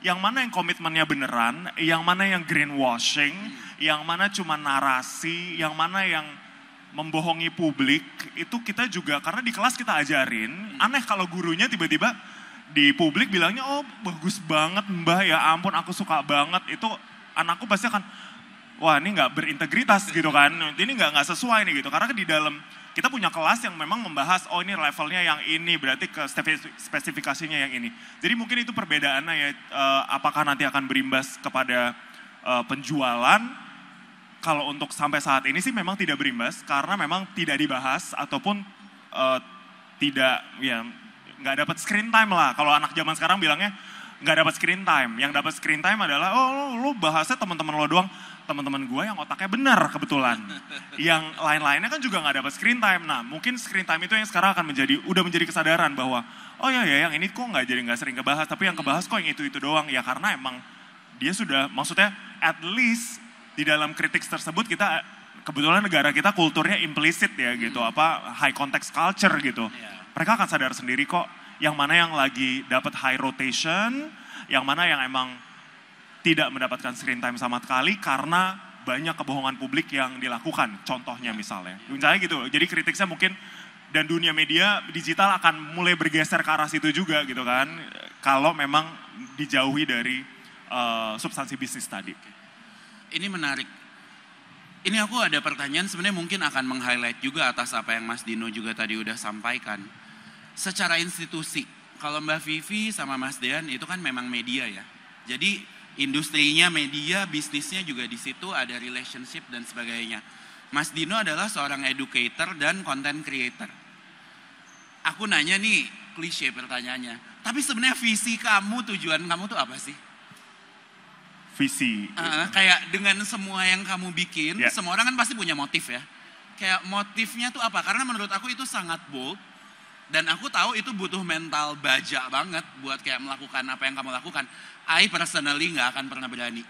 Yang mana yang komitmennya beneran, yang mana yang greenwashing, yang mana cuma narasi, yang mana yang membohongi publik. Itu kita juga, karena di kelas kita ajarin, aneh kalau gurunya tiba-tiba di publik bilangnya, oh bagus banget mbah, ya ampun aku suka banget. Itu anakku pasti akan, wah ini nggak berintegritas gitu kan, ini nggak sesuai nih gitu. Karena di dalam, kita punya kelas yang memang membahas, oh ini levelnya yang ini, berarti ke spesifikasinya yang ini. Jadi mungkin itu perbedaannya ya, apakah nanti akan berimbas kepada penjualan. Kalau untuk sampai saat ini sih memang tidak berimbas, karena memang tidak dibahas, ataupun tidak, ya nggak dapat screen time lah. Kalau anak zaman sekarang bilangnya, nggak dapat screen time. Yang dapat screen time adalah, oh lu bahasnya teman-teman lo doang. Teman-teman gue yang otaknya benar kebetulan. Yang lain-lainnya kan juga nggak dapat screen time. Nah mungkin screen time itu yang sekarang akan udah menjadi kesadaran bahwa, oh ya yang ini kok nggak sering kebahas. Tapi yang kebahas kok yang itu doang. Ya karena emang dia sudah, maksudnya at least di dalam kritik tersebut kita, kebetulan negara kita kulturnya implisit ya gitu. High context culture gitu. Mereka akan sadar sendiri kok. Yang mana yang lagi dapat high rotation, yang mana yang emang tidak mendapatkan screen time sama sekali karena banyak kebohongan publik yang dilakukan. Contohnya misalnya gitu. Jadi kritiknya mungkin, dan dunia media digital akan mulai bergeser ke arah situ juga gitu kan. Kalau memang dijauhi dari substansi bisnis tadi. Ini menarik. Ini aku ada pertanyaan sebenarnya mungkin akan meng-highlight juga atas apa yang Mas Dino juga tadi udah sampaikan. Secara institusi, kalau Mbak Vivi sama Mas Dean itu kan memang media ya. Jadi industrinya media, bisnisnya juga di situ, ada relationship dan sebagainya. Mas Dino adalah seorang educator dan content creator. Aku nanya nih, klise pertanyaannya. Tapi sebenarnya visi kamu, tujuan kamu tuh apa sih? Visi. Kayak dengan semua yang kamu bikin, semua orang kan pasti punya motif ya. Kayak motifnya tuh apa? Karena menurut aku itu sangat bold. Dan aku tahu itu butuh mental baja banget buat kayak melakukan apa yang kamu lakukan. I personally gak akan pernah berani.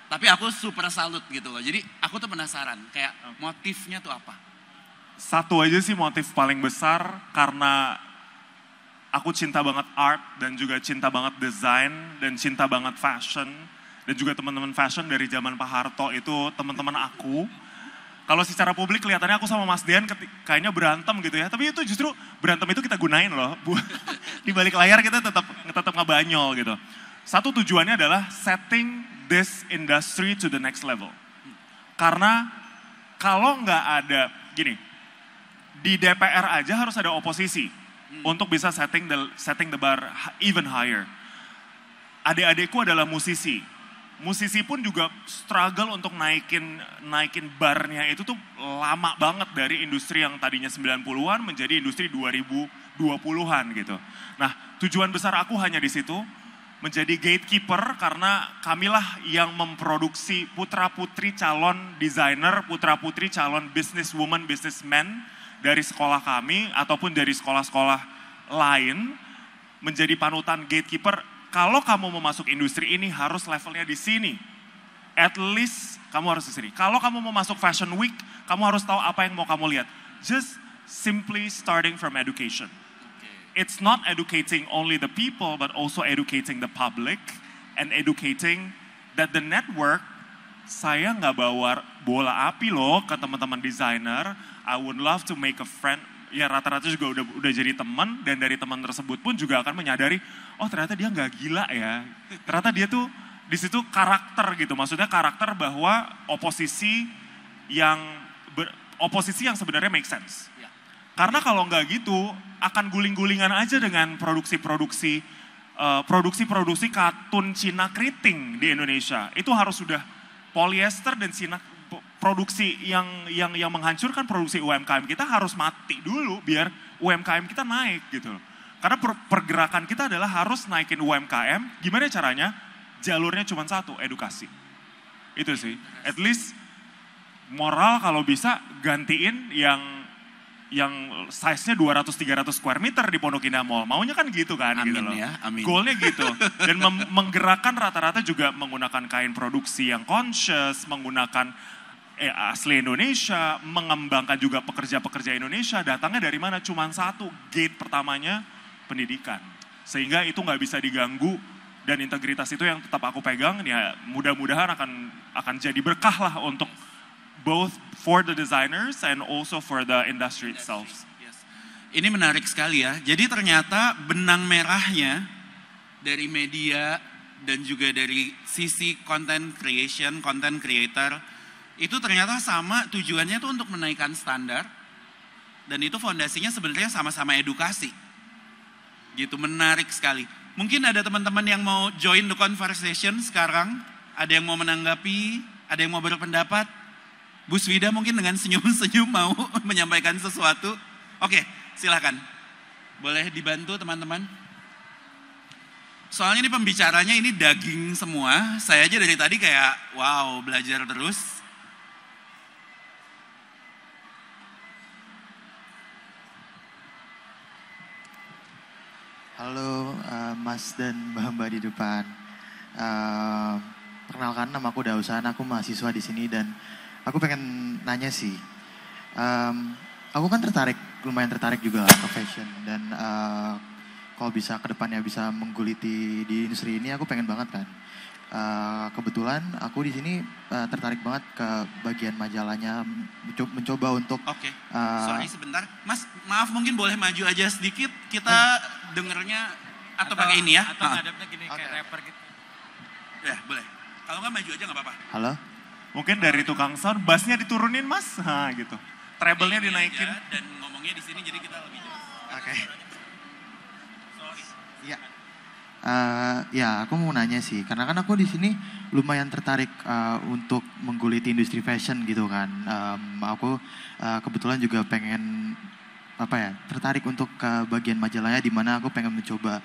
Tapi aku super salut gitu loh. Jadi aku tuh penasaran, kayak motifnya tuh apa? Satu aja sih motif paling besar, karena aku cinta banget art dan juga cinta banget desain dan cinta banget fashion. Dan juga teman-teman fashion dari zaman Pak Harto itu teman-teman aku. Kalau secara publik kelihatannya aku sama Mas Dean kayaknya berantem gitu ya. Tapi itu justru berantem itu kita gunain loh. Di balik layar kita tetap ngebanyol gitu. Satu tujuannya adalah setting this industry to the next level. Karena kalau nggak ada, gini, di DPR aja harus ada oposisi untuk bisa setting the bar even higher. Adik-adikku adalah musisi. Musisi pun juga struggle untuk naikin barnya itu tuh lama banget dari industri yang tadinya 90-an menjadi industri 2020-an gitu. Nah, tujuan besar aku hanya di situ, menjadi gatekeeper karena kamilah yang memproduksi putra-putri calon desainer, putra-putri calon businesswoman, businessman dari sekolah kami ataupun dari sekolah-sekolah lain menjadi panutan gatekeeper. Kalau kamu mau masuk industri ini harus levelnya di sini. At least kamu harus di sini. Kalau kamu mau masuk Fashion Week, kamu harus tahu apa yang mau kamu lihat. Just simply starting from education. It's not educating only the people, but also educating the public and educating that the network, saya nggak bawa bola api loh ke teman-teman desainer. I would love to make a friend. Ya rata-rata juga udah jadi teman, dan dari teman tersebut pun juga akan menyadari, oh ternyata dia nggak gila ya. Ternyata dia tuh di situ karakter gitu, maksudnya karakter bahwa oposisi yang sebenarnya make sense. Ya. Karena kalau nggak gitu akan guling-gulingan aja dengan produksi-produksi katun Cina keriting di Indonesia. Itu harus sudah polyester dan Cina produksi yang menghancurkan produksi UMKM kita harus mati dulu biar UMKM kita naik gitu loh. Karena pergerakan kita adalah harus naikin UMKM, gimana caranya? Jalurnya cuma satu, edukasi. Itu sih, at least moral kalau bisa gantiin yang size-nya 200-300 square meter di Pondok Indah Mall. Maunya kan gitu kan. Amin gitu loh. ya, amin. Goalnya gitu. Dan menggerakkan rata-rata juga menggunakan kain produksi yang conscious, menggunakan asli Indonesia, mengembangkan juga pekerja-pekerja Indonesia. Datangnya dari mana? Cuma satu, gate pertamanya pendidikan. Sehingga itu nggak bisa diganggu. Dan integritas itu yang tetap aku pegang, ya mudah-mudahan akan jadi berkah lah untuk both for the designers and also for the industry itself. Yes. Ini menarik sekali ya. Jadi ternyata benang merahnya dari media dan juga dari sisi content creation, content creator, itu ternyata sama, tujuannya tuh untuk menaikkan standar. Dan itu fondasinya sebenarnya sama-sama edukasi. Gitu, menarik sekali. Mungkin ada teman-teman yang mau join the conversation sekarang, ada yang mau menanggapi, ada yang mau berpendapat. Bu Swida mungkin dengan senyum-senyum mau menyampaikan sesuatu. Oke, silakan. Boleh dibantu teman-teman? Soalnya ini pembicaranya ini daging semua. Saya aja dari tadi kayak wow, belajar terus. Halo Mas dan Mbak-mbak di depan. Perkenalkan, nama aku Dausan, aku mahasiswa di sini dan aku pengen nanya sih. Aku kan lumayan tertarik juga ke fashion dan kalau bisa ke depannya bisa mengguliti di industri ini, aku pengen banget kan. Kebetulan aku di sini tertarik banget ke bagian majalahnya, mencoba untuk. Oke, sorry sebentar, Mas, maaf mungkin boleh maju aja sedikit, kita dengernya atau pakai ini ya? Atau ngadepnya gini kayak rapper gitu. Ya boleh, kalau nggak maju aja nggak apa-apa. Halo? Mungkin dari tukang sound, bassnya diturunin mas, gitu. Treble-nya Ini dinaikin. aja, dan ngomongnya di sini jadi kita lebih jelas. Oke. Sorry. Ya. Ya, aku mau nanya sih, karena kan aku di sini lumayan tertarik untuk mengguliti industri fashion gitu kan. Aku kebetulan juga pengen tertarik untuk ke bagian majalahnya, di mana aku pengen mencoba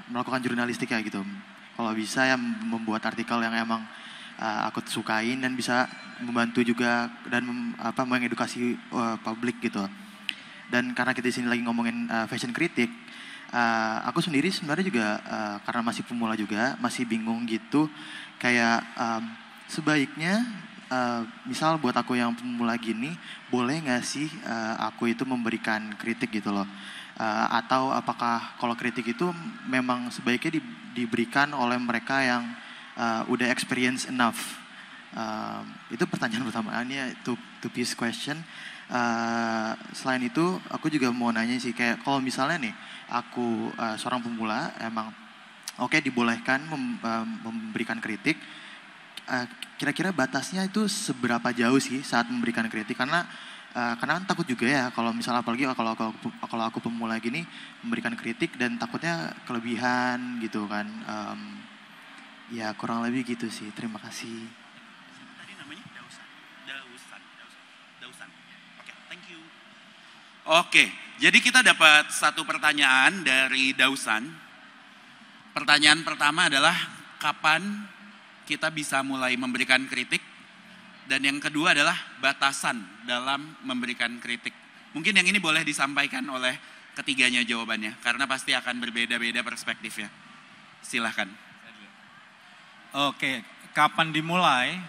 melakukan jurnalistik ya gitu. Kalau bisa ya membuat artikel yang emang aku sukain dan bisa membantu juga dan mengedukasi publik gitu. Dan karena kita di sini lagi ngomongin fashion kritik, aku sendiri sebenarnya juga karena masih pemula juga, masih bingung gitu. Kayak sebaiknya misal buat aku yang pemula gini, boleh nggak sih aku itu memberikan kritik gitu loh? Atau apakah kalau kritik itu memang sebaiknya diberikan oleh mereka yang udah experience enough? Itu pertanyaan pertamaannya, two piece question. Selain itu aku juga mau nanya sih, kayak kalau misalnya nih aku seorang pemula emang oke, dibolehkan memberikan kritik, kira-kira batasnya itu seberapa jauh sih saat memberikan kritik? Karena kan takut juga ya kalau misalnya, apalagi kalau aku pemula gini memberikan kritik dan takutnya kelebihan gitu kan. Ya kurang lebih gitu sih. Terima kasih. Tadi namanya Dausan. Oke, thank you. Oke, jadi kita dapat satu pertanyaan dari Dausan. Pertanyaan pertama adalah kapan kita bisa mulai memberikan kritik? Dan yang kedua adalah batasan dalam memberikan kritik. Mungkin yang ini boleh disampaikan oleh ketiganya jawabannya, karena pasti akan berbeda-beda perspektifnya. Silahkan. Oke, kapan dimulai?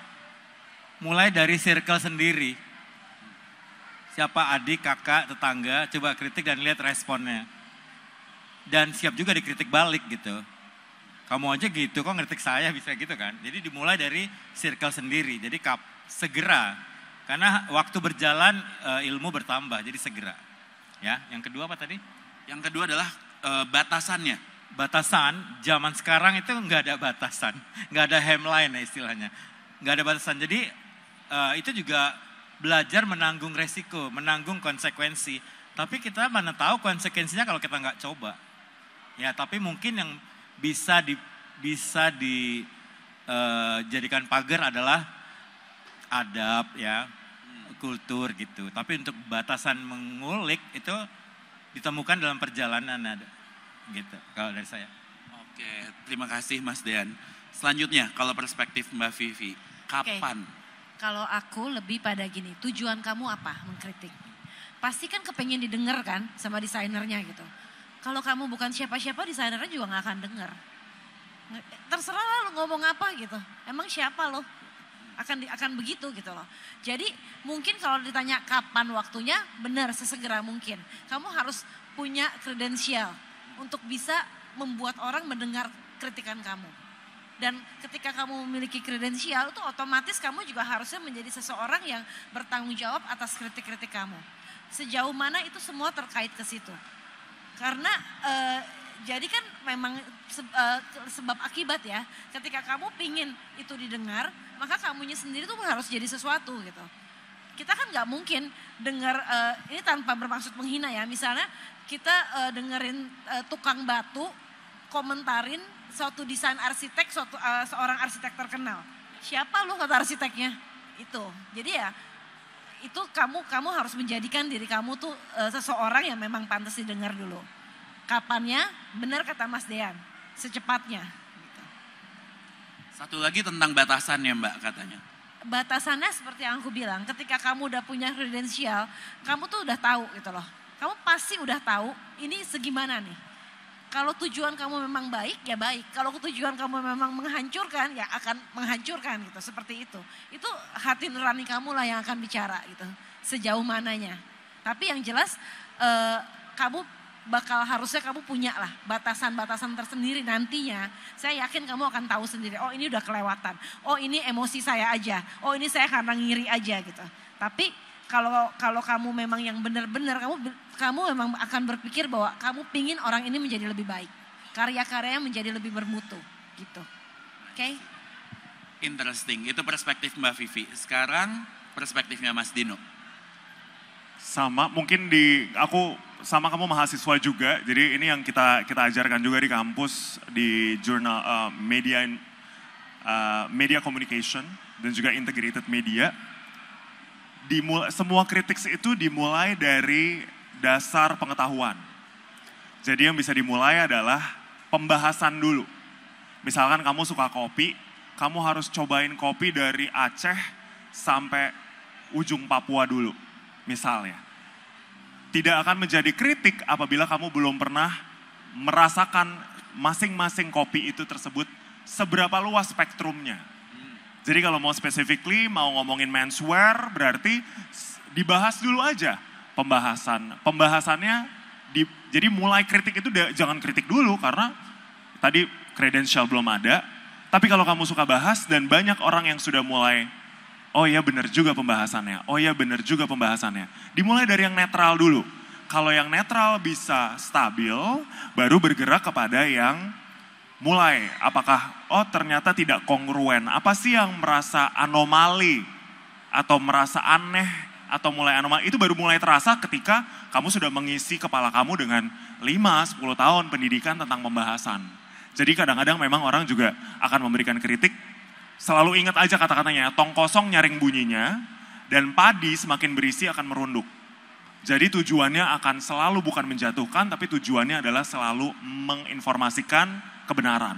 Mulai dari circle sendiri. Siapa adik, kakak, tetangga, coba kritik dan lihat responnya. Dan siap juga dikritik balik gitu. Kamu aja gitu, kok ngeritik saya bisa gitu kan. Jadi dimulai dari circle sendiri, jadi segera. Karena waktu berjalan ilmu bertambah, jadi segera. Ya, yang kedua apa tadi? Yang kedua adalah batasannya. batasan, zaman sekarang itu nggak ada batasan, nggak ada hemline ya istilahnya, nggak ada batasan. Jadi itu juga belajar menanggung resiko, menanggung konsekuensi. Tapi kita mana tahu konsekuensinya kalau kita nggak coba. Ya, tapi mungkin yang bisa dijadikan pagar adalah adab ya, kultur gitu. Tapi untuk batasan mengulik itu ditemukan dalam perjalanan ada. Gitu kalau dari saya. Oke, terima kasih Mas Dean. Selanjutnya kalau perspektif Mbak Vivi, kapan? Kalau aku lebih pada gini, tujuan kamu apa mengkritik? Pasti kan kepengen didengar kan sama desainernya gitu. Kalau kamu bukan siapa-siapa, desainernya juga gak akan denger. Terserah lo ngomong apa gitu. Emang siapa lo? Akan begitu gitu loh. Jadi mungkin kalau ditanya kapan waktunya, benar sesegera mungkin. Kamu harus punya kredensial untuk bisa membuat orang mendengar kritikan kamu. Dan ketika kamu memiliki kredensial itu otomatis kamu juga harusnya menjadi seseorang yang bertanggung jawab atas kritik-kritik kamu. Sejauh mana itu semua terkait ke situ. Karena jadi kan memang sebab akibat ya. Ketika kamu pingin itu didengar, maka kamunya sendiri tuh harus jadi sesuatu gitu. Kita kan gak mungkin dengar, ini tanpa bermaksud menghina ya. Misalnya kita dengerin tukang batu komentarin suatu desain arsitek, seorang arsitek terkenal. Siapa lu kata arsiteknya? Itu. Jadi ya itu kamu harus menjadikan diri kamu tuh seseorang yang memang pantas didengar dulu. Kapannya? Benar kata Mas Dean, secepatnya. Gitu. Satu lagi tentang batasannya Mbak katanya. Batasannya seperti yang aku bilang, ketika kamu udah punya kredensial, kamu tuh udah tahu gitu loh. Kamu pasti udah tahu ini segimana nih. Kalau tujuan kamu memang baik, ya baik. Kalau tujuan kamu memang menghancurkan, ya akan menghancurkan gitu. Seperti itu. Itu hati nurani kamu lah yang akan bicara gitu. Sejauh mananya. Tapi yang jelas kamu harusnya kamu punya lah batasan-batasan tersendiri nantinya. Saya yakin kamu akan tahu sendiri, oh ini udah kelewatan. Oh ini emosi saya aja. Oh ini saya karena ngiri aja gitu. Tapi kalau kamu memang yang benar-benar kamu memang akan berpikir bahwa kamu pingin orang ini menjadi lebih baik. Karya-karyanya menjadi lebih bermutu gitu. Oke? Interesting, itu perspektif Mbak Vivi. Sekarang perspektifnya Mas Dino. Sama, mungkin aku sama kamu mahasiswa juga, jadi ini yang kita ajarkan juga di kampus, di jurnal media communication dan juga integrated media. Semua kritik itu dimulai dari dasar pengetahuan. Jadi yang bisa dimulai adalah pembahasan dulu. Misalkan kamu suka kopi, kamu harus cobain kopi dari Aceh sampai ujung Papua dulu, misalnya. Tidak akan menjadi kritik apabila kamu belum pernah merasakan masing-masing kopi itu tersebut seberapa luas spektrumnya. Jadi kalau mau specifically mau ngomongin menswear berarti dibahas dulu aja pembahasan. Pembahasannya jadi mulai kritik itu jangan kritik dulu karena tadi kredensial belum ada. Tapi kalau kamu suka bahas dan banyak orang yang sudah mulai, oh ya benar juga pembahasannya, oh ya benar juga pembahasannya. Dimulai dari yang netral dulu. Kalau yang netral bisa stabil, baru bergerak kepada yang mulai, apakah ternyata tidak kongruen, apa sih yang merasa anomali atau merasa aneh atau mulai anomali, itu baru mulai terasa ketika kamu sudah mengisi kepala kamu dengan 5-10 tahun pendidikan tentang pembahasan. Jadi kadang-kadang memang orang juga akan memberikan kritik, selalu ingat aja kata-katanya, tong kosong nyaring bunyinya, dan padi semakin berisi akan merunduk. Jadi tujuannya akan selalu bukan menjatuhkan, tapi tujuannya adalah selalu menginformasikan kebenaran.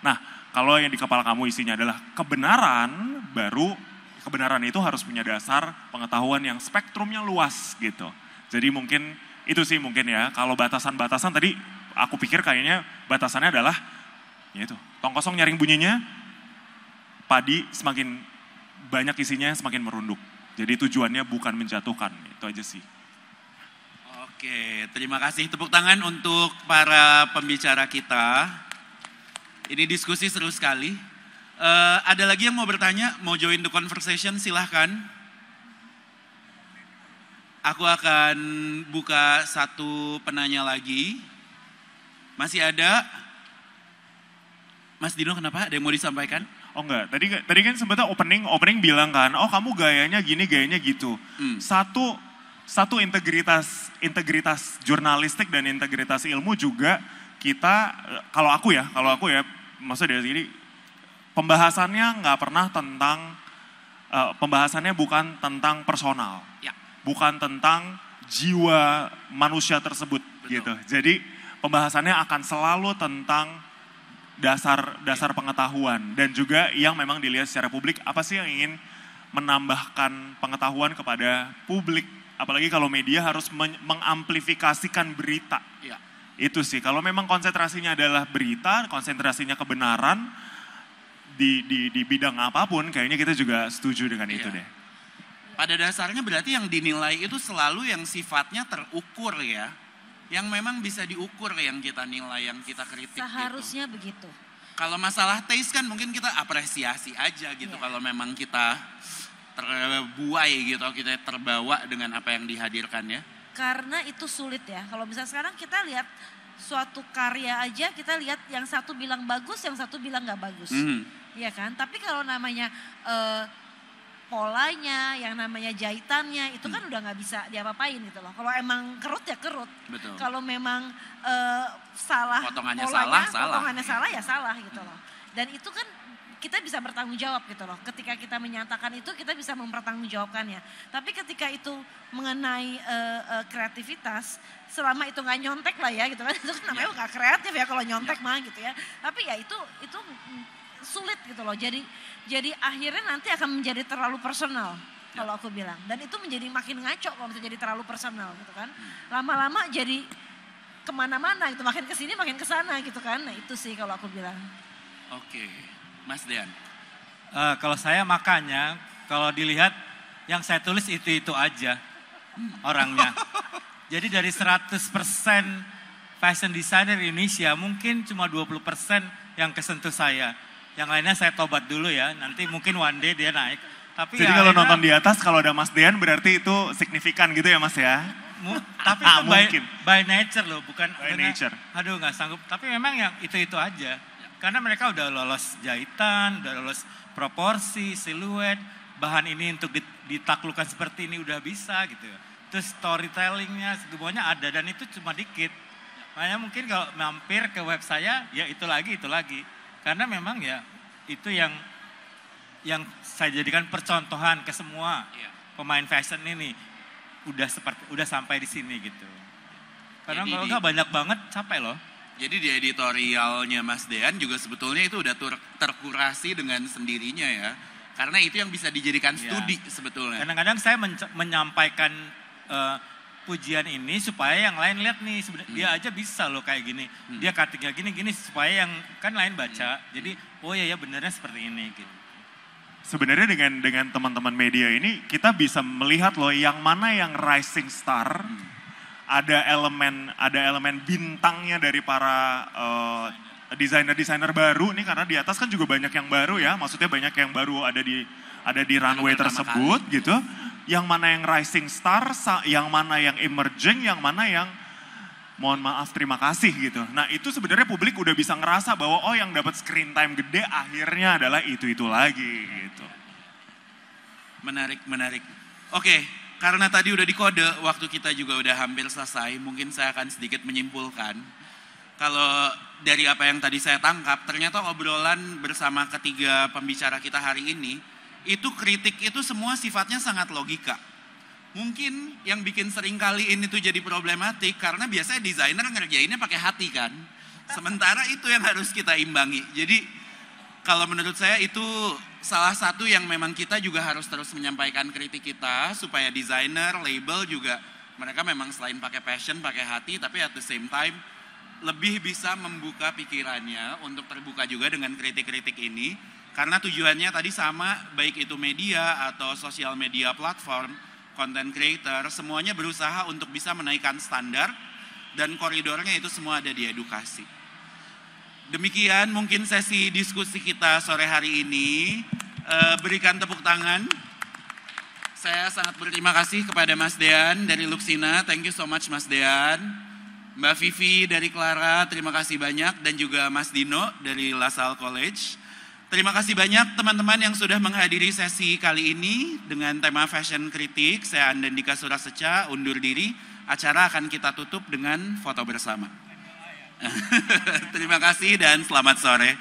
Nah, kalau yang di kepala kamu isinya adalah kebenaran, baru kebenaran itu harus punya dasar pengetahuan yang spektrumnya luas gitu. Jadi mungkin itu sih mungkin ya, kalau batasan-batasan tadi aku pikir kayaknya batasannya adalah ya itu, tong kosong nyaring bunyinya, padi semakin banyak isinya semakin merunduk. Jadi tujuannya bukan menjatuhkan, itu aja sih. Oke, terima kasih. Tepuk tangan untuk para pembicara kita. Ini diskusi seru sekali. Ada lagi yang mau bertanya, mau join the conversation, silahkan. Aku akan buka satu penanya lagi. Masih ada? Mas Dino kenapa? Ada yang mau disampaikan? Oh enggak, tadi kan sebetulnya opening bilang kan, oh kamu gayanya gini, gayanya gitu. Satu integritas jurnalistik dan integritas ilmu juga kita, kalau aku ya, maksudnya dari sini, pembahasannya nggak pernah tentang, pembahasannya bukan tentang personal, bukan tentang jiwa manusia tersebut. Betul. Gitu. Jadi pembahasannya akan selalu tentang dasar pengetahuan dan juga yang memang dilihat secara publik apa sih yang ingin menambahkan pengetahuan kepada publik, apalagi kalau media harus mengamplifikasikan berita. Ya. Itu sih, kalau memang konsentrasinya adalah berita, konsentrasinya kebenaran di bidang apapun, kayaknya kita juga setuju dengan itu deh. Pada dasarnya berarti yang dinilai itu selalu yang sifatnya terukur ya. Yang memang bisa diukur yang kita nilai, yang kita kritik. Seharusnya gitu. begitu. Kalau masalah taste kan mungkin kita apresiasi aja gitu. Kalau memang kita terbuai gitu, kita terbawa dengan apa yang dihadirkan ya. Karena itu sulit ya. Kalau misalnya sekarang kita lihat suatu karya aja, kita lihat yang satu bilang bagus, yang satu bilang nggak bagus. Iya kan? Tapi kalau namanya polanya, yang namanya jahitannya, itu kan udah nggak bisa diapa-apain gitu loh. Kalau emang kerut ya kerut. Betul. Kalau memang salah potongannya polanya, salah. potongannya salah ya salah gitu loh. Dan itu kan kita bisa bertanggung jawab gitu loh. Ketika kita menyatakan itu, kita bisa mempertanggungjawabkannya. Tapi ketika itu mengenai kreativitas, selama itu nggak nyontek lah ya gitu kan, itu kan namanya nggak kreatif ya kalau nyontek mah gitu ya. Tapi ya itu sulit gitu loh. Jadi akhirnya nanti akan menjadi terlalu personal kalau aku bilang. Dan itu menjadi makin ngaco kalau misalnya jadi terlalu personal gitu kan. Lama-lama jadi kemana-mana gitu, makin kesini makin kesana gitu kan. Nah itu sih kalau aku bilang. Oke, Mas Dean. Kalau saya makanya, kalau dilihat yang saya tulis itu aja orangnya. Jadi dari 100% fashion designer Indonesia, mungkin cuma 20% yang kesentuh saya. Yang lainnya saya tobat dulu ya, nanti mungkin one day dia naik. Tapi jadi ya kalau akhirnya, nonton di atas, kalau ada Mas Dean berarti itu signifikan gitu ya Mas ya? Tapi itu mungkin. by nature loh, bukan by nature. Aduh nggak sanggup. Tapi memang yang itu aja. Karena mereka udah lolos jahitan, udah lolos proporsi, siluet, bahan ini untuk ditaklukkan seperti ini udah bisa gitu. Terus storytellingnya semuanya ada dan itu cuma dikit. Makanya mungkin kalau mampir ke web saya, ya itu lagi. Karena memang ya itu yang saya jadikan percontohan ke semua pemain fashion ini udah sampai di sini gitu. Karena kalau nggak banyak banget capek loh. Jadi di editorialnya Mas Dean juga sebetulnya itu udah terkurasi dengan sendirinya ya. Karena itu yang bisa dijadikan studi sebetulnya. Kadang-kadang saya menyampaikan pujian ini supaya yang lain lihat nih dia aja bisa loh kayak gini. Dia cuttingnya gini supaya yang kan lain baca. Jadi oh ya benernya seperti ini gitu. Sebenarnya dengan teman-teman media ini kita bisa melihat loh yang mana yang rising star. Ada elemen bintangnya dari para desainer baru nih, karena di atas kan juga banyak yang baru ya. Maksudnya banyak yang baru ada di runway tersebut gitu. Yang mana yang rising star, yang mana yang emerging, yang mana yang mohon maaf terima kasih gitu. Nah itu sebenarnya publik udah bisa ngerasa bahwa oh yang dapat screen time gede akhirnya adalah itu lagi gitu. Menarik. Oke, karena tadi udah dikode, waktu kita juga udah hampir selesai. Mungkin saya akan sedikit menyimpulkan. Kalau dari apa yang tadi saya tangkap, ternyata obrolan bersama ketiga pembicara kita hari ini, itu kritik itu semua sifatnya sangat logika. Mungkin yang bikin seringkali ini tuh jadi problematik karena biasanya desainer ngerjainnya pakai hati kan. Sementara itu yang harus kita imbangi. Jadi kalau menurut saya itu salah satu yang memang kita juga harus terus menyampaikan kritik kita supaya desainer, label juga mereka memang selain pakai passion, pakai hati, tapi at the same time lebih bisa membuka pikirannya untuk terbuka juga dengan kritik-kritik ini. Karena tujuannya tadi sama, baik itu media atau sosial media platform, content creator, semuanya berusaha untuk bisa menaikkan standar dan koridornya itu semua ada di edukasi. Demikian mungkin sesi diskusi kita sore hari ini. Berikan tepuk tangan. Saya sangat berterima kasih kepada Mas Dean dari Luxina. Thank you so much Mas Dean. Mbak Vivi dari Clara, terima kasih banyak. Dan juga Mas Dino dari LaSalle College. Terima kasih banyak teman-teman yang sudah menghadiri sesi kali ini dengan tema Fashion Kritik. Saya Andandika Suraseca, undur diri. Acara akan kita tutup dengan foto bersama. Terima kasih dan selamat sore.